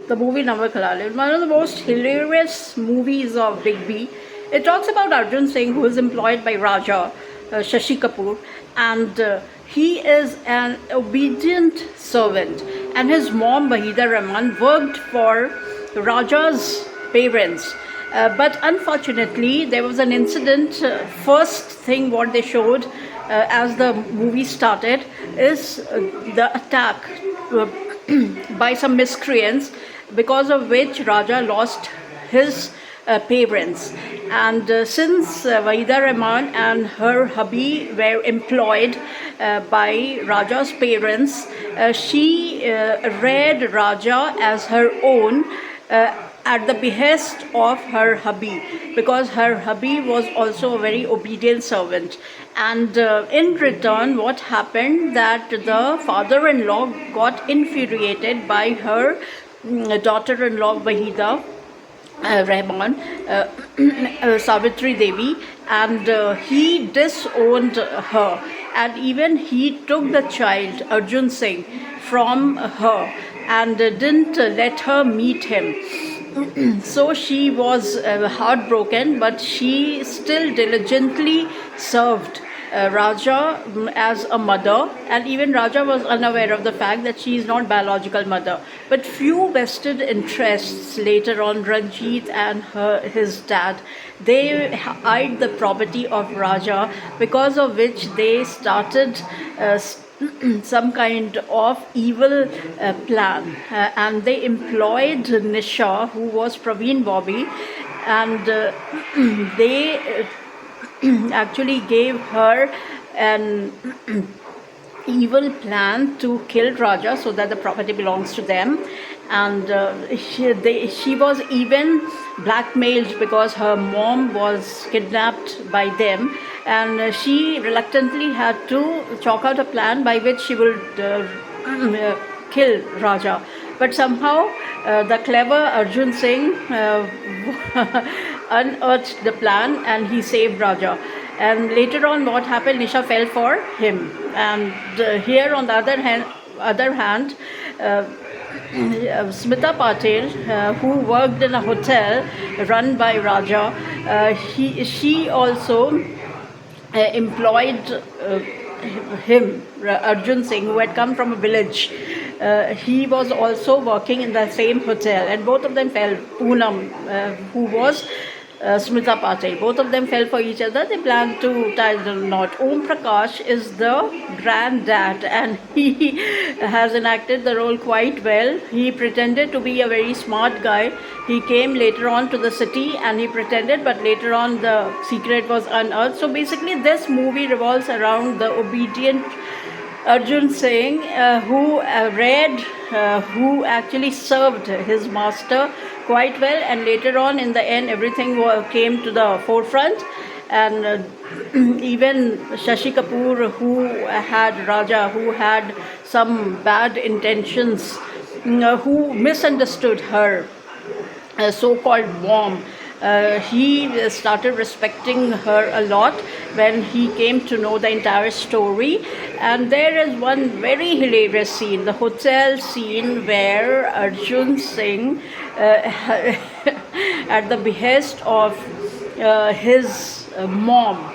the movie Namak Halal is one of the most hilarious movies of Big B. It talks about Arjun Singh, who is employed by Raja Shashi Kapoor, and he is an obedient servant. And his mom, Wahida Rahman, worked for Raja's parents. But unfortunately, there was an incident. First thing what they showed as the movie started is the attack by some miscreants, because of which Raja lost his parents. And since Wahida Rahman and her hubby were employed by Raja's parents, she reared Raja as her own. At the behest of her hubby, because her hubby was also a very obedient servant. And in return, what happened that the father-in-law got infuriated by her daughter-in-law Wahida Rahman, Savitri Devi, and he disowned her, and even he took the child Arjun Singh from her and didn't let her meet him. So she was heartbroken, but she still diligently served Raja as a mother, and even Raja was unaware of the fact that she is not biological mother. But few vested interests later on, Ranjit and his dad, they eyed the property of Raja, because of which they started some kind of evil plan, and they employed Nisha, who was Praveen Bobby, and they actually gave her an evil plan to kill Raja so that the property belongs to them. And she was even blackmailed because her mom was kidnapped by them, and she reluctantly had to chalk out a plan by which she would kill Raja. But somehow the clever Arjun Singh unearthed the plan and he saved Raja. And later on, what happened? Nisha fell for him. And here, on the other hand, Smita Patel, who worked in a hotel run by Raja, she also employed him, Arjun Singh, who had come from a village. He was also working in the same hotel, and both of them fell. Poonam, who was Smita Patel, both of them fell for each other. They planned to tie the knot. Om Prakash is the granddad, and he has enacted the role quite well. He pretended to be a very smart guy. He came later on to the city and he pretended, but later on the secret was unearthed. So basically, this movie revolves around the obedient Arjun Singh, who who actually served his master quite well, and later on, in the end, everything came to the forefront. And even Shashi Kapoor, who had Raja, who had some bad intentions, who misunderstood her so-called mom, he started respecting her a lot when he came to know the entire story. And there is one very hilarious scene, the hotel scene, where Arjun Singh, at the behest of his mom,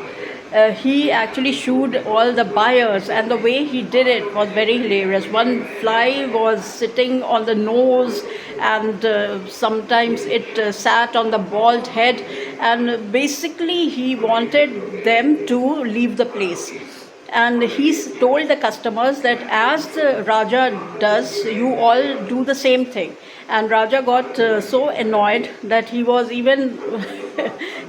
he actually shooed all the buyers, and the way he did it was very hilarious. One fly was sitting on the nose, and sometimes it sat on the bald head, and basically he wanted them to leave the place. And he told the customers that as the Raja does, you all do the same thing. And Raja got so annoyed that he was even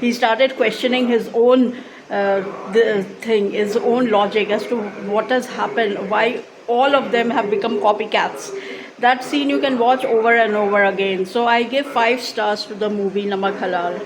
he started questioning his own his own logic as to what has happened, why all of them have become copycats. That scene you can watch over and over again. So I give 5 stars to the movie Namak Halal.